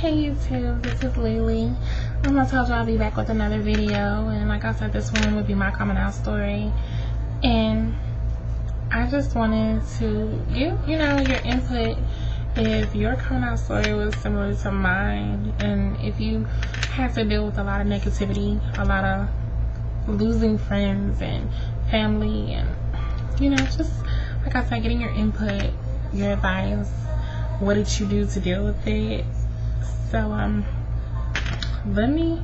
Hey YouTube, this is Lily. I told you I'll be back with another video, and like I said, this one would be my coming out story. And I just wanted to give, your input if your coming out story was similar to mine, and if you had to deal with a lot of negativity, a lot of losing friends and family, and just like I said, getting your input, your advice. What did you do to deal with it? So let me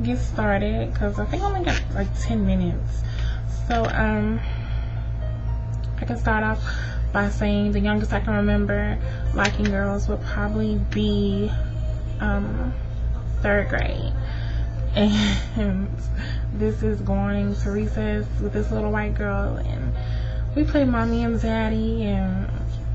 get started, because I think I only got like 10 minutes. So I can start off by saying the youngest I can remember liking girls would probably be 3rd grade. And this is going to recess with this little white girl, and we played mommy and daddy, and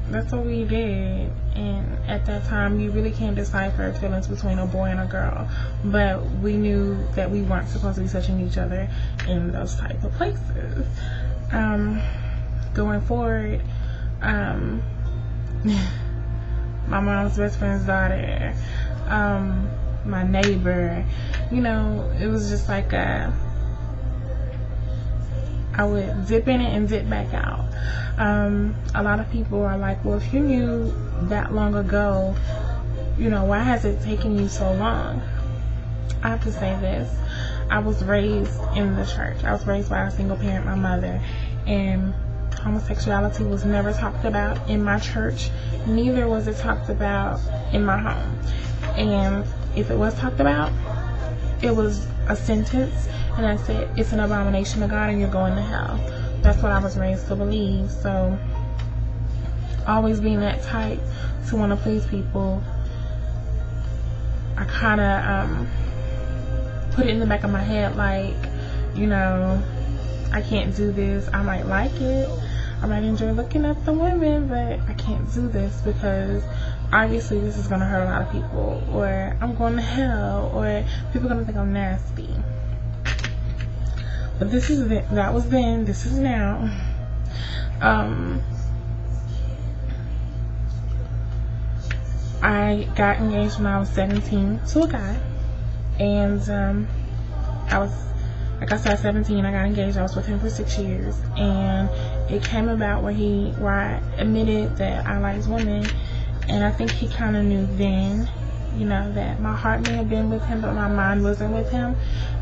that's what we did. And at that time, you really can't decipher feelings between a boy and a girl, but we knew that we weren't supposed to be touching each other in those type of places. Going forward, my mom's best friend's daughter, my neighbor, it was just like I would dip in it and dip back out. A lot of people are like, well, if you knew that long ago, why has it taken you so long? I have to say this. I was raised in the church. I was raised by a single parent, my mother, and homosexuality was never talked about in my church. Neither was it talked about in my home. And if it was talked about, it was a sentence, and I said, it's an abomination to God and you're going to hell. That's what I was raised to believe. So always being that type to want to please people, I kind of put it in the back of my head, like, I can't do this. I might like it, I might enjoy looking at the women, but I can't do this because obviously this is going to hurt a lot of people, or I'm going to hell, or people are going to think I'm nasty. But that was then, this is now. I got engaged when I was 17 to a guy, and I was, like I said, 17. I got engaged. I was with him for 6 years, and it came about where I admitted that I liked women, and I think he kind of knew then, that my heart may have been with him, but my mind wasn't with him.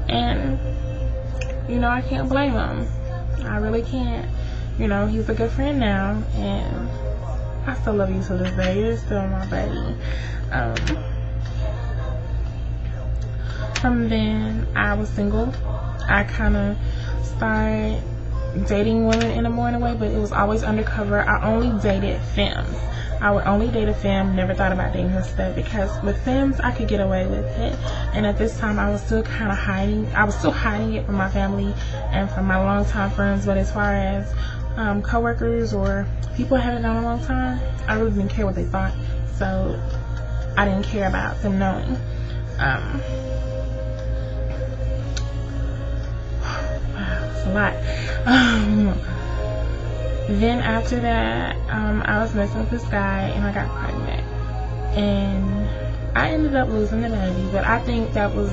And I can't blame him. I really can't. He's a good friend now, and I still love you to this day. You're still my buddy. From then, I was single. I kind of started dating women in a more in a way, but it was always undercover. I only dated femmes. I would only date a femme, never thought about dating her stuff, because with femmes I could get away with it. And at this time I was still kind of hiding. I was still hiding it from my family and from my longtime friends. But as far as co-workers or people I haven't known a long time, I really didn't care what they thought, so I didn't care about them knowing. Wow, it's a lot. Then after that, I was messing with this guy and I got pregnant, and I ended up losing the baby. But I think that was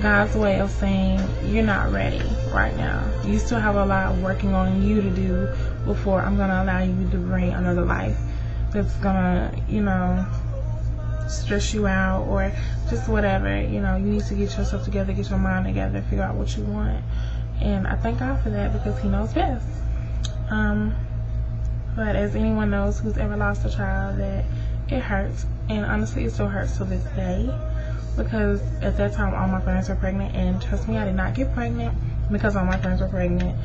God's way of saying, you're not ready right now. You still have a lot of working on you to do before I'm going to allow you to bring another life that's going to, stress you out, or just whatever. You need to get yourself together, get your mind together, figure out what you want. And I thank God for that, because he knows best. But as anyone knows who's ever lost a child, that it hurts, and honestly it still hurts to this day, because at that time all my friends were pregnant, and trust me, I did not get pregnant because all my friends were pregnant,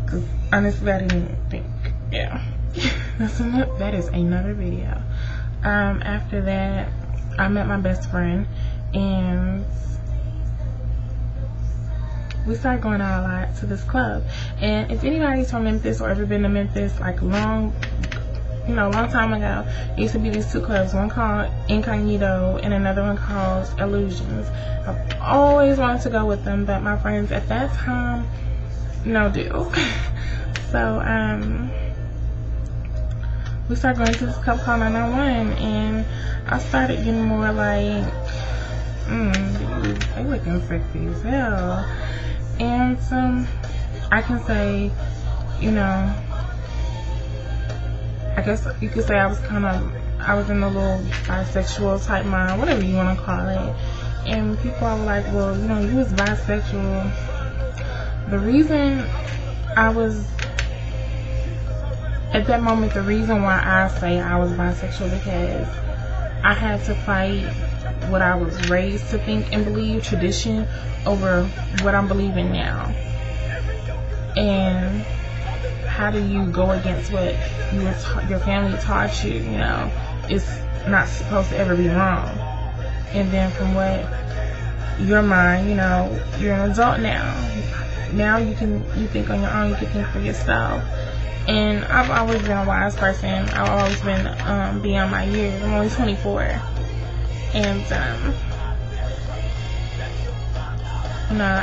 because honestly I didn't think, that is another video. After that, I met my best friend, and we started going out a lot to this club. And if anybody's from Memphis or ever been to Memphis, like long time ago, there used to be these two clubs, one called Incognito and another one called Illusions. I've always wanted to go with them, but my friends at that time, no deal. So we started going to this club called 991, and I started getting more like, they looking sexy as hell. And I can say, you know, I guess you could say I was in a little bisexual type mind, whatever you want to call it. And people are like, well, you know, you was bisexual. The reason I was, at that moment, the reason why I say I was bisexual, because I had to fight what I was raised to think and believe, tradition, over what I'm believing now. And how do you go against what your family taught you? You know, it's not supposed to ever be wrong. And then from what your mind, you know, you're an adult now. Now you think on your own, you can think for yourself. And I've always been a wise person. I've always been beyond my years. I'm only 24. And you know,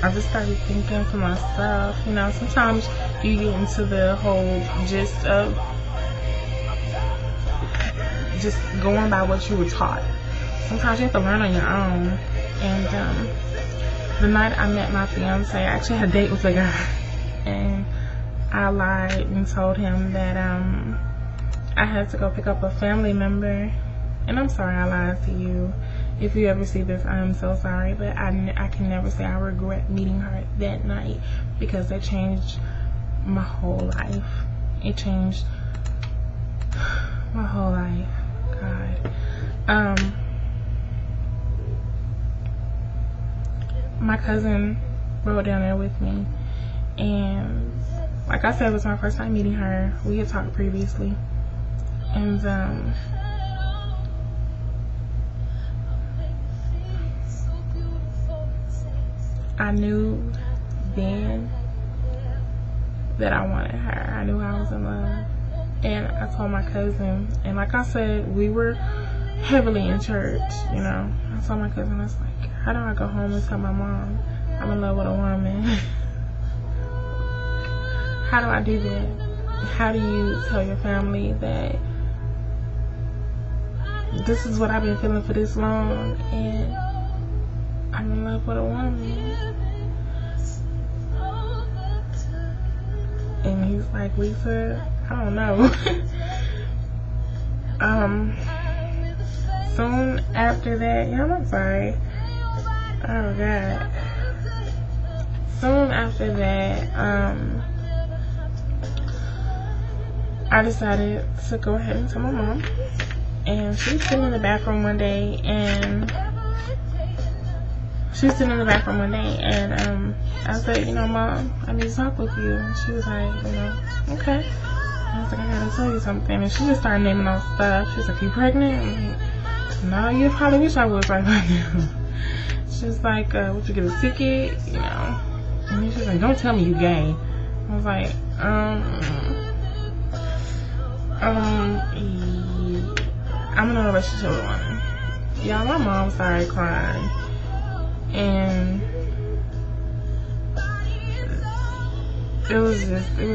I just started thinking for myself. You know, sometimes you get into the whole gist of just going by what you were taught. Sometimes you have to learn on your own. And the night I met my fiance, I actually had a date with a guy, and I lied and told him that I had to go pick up a family member. And I'm sorry I lied to you. If you ever see this, I'm so sorry, but I can never say I regret meeting her that night, because it changed my whole life. It changed my whole life. God. My cousin rode down there with me, and like I said, it was my first time meeting her. We had talked previously, and I knew then that I wanted her. I knew I was in love. And I told my cousin, and like I said, we were heavily in church, you know. I told my cousin, I was like, how do I go home and tell my mom I'm in love with a woman? How do I do that? How do you tell your family that this is what I've been feeling for this long, and I'm in love with a woman? And he's like, Lisa, I don't know. Soon after that, I'm sorry. Oh God. Soon after that, I decided to go ahead and tell my mom. And she was sitting in the bathroom one day, and I said, you know, Mom, I need to talk with you. And she was like, you know, okay. I was like, I gotta tell you something. And she just started naming all stuff. She was like, you pregnant? I'm like, no, you probably wish I was right now. She was like, would you get a ticket? You know. And then she was like, don't tell me you gay. I was like, I'm in a relationship with one. Y'all, my mom started crying. And it was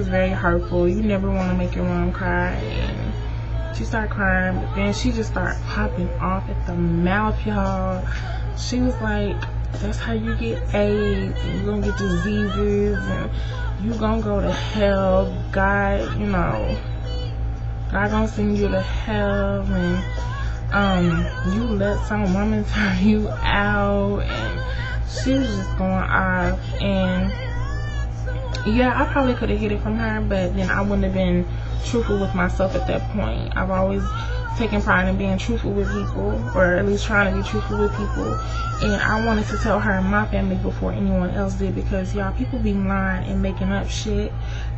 very hurtful. You never want to make your mom cry. And she started crying, but then she just started popping off at the mouth, y'all. She was like, that's how you get AIDS, and you're gonna get diseases, and you gonna go to hell. God, you know, God gonna send you to hell, and you let some woman turn you out. And she was just going off. And yeah, I probably could have hid it from her, but then I wouldn't have been truthful with myself at that point. I've always taken pride in being truthful with people, or at least trying to be truthful with people. And I wanted to tell her and my family before anyone else did, because y'all, people be lying and making up shit.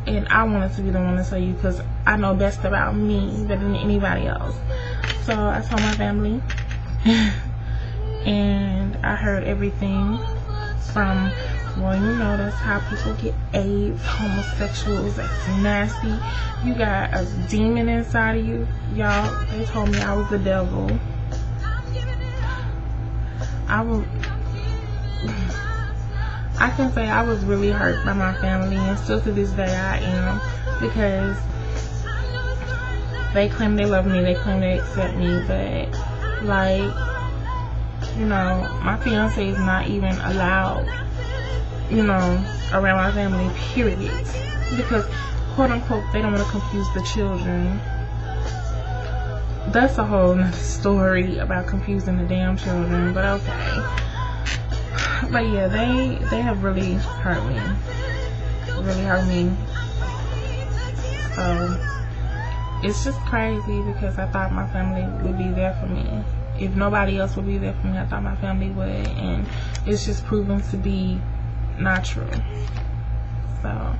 And I wanted to be the one to tell you, because I know best about me better than anybody else. So I told my family, and I heard everything from, well, you know, that's how people get AIDS, homosexuals, that's nasty. You got a demon inside of you. Y'all, they told me I was the devil. I can say I was really hurt by my family, and still to this day I am, because they claim they love me, they claim they accept me, but like, you know, my fiance is not even allowed, you know, around my family, period, because quote unquote they don't want to confuse the children. That's a whole nother story about confusing the damn children, but okay. But yeah, they have really hurt me. So it's just crazy because I thought my family would be there for me. If nobody else would be there for me, I thought my family would, and it's just proven to be not true. So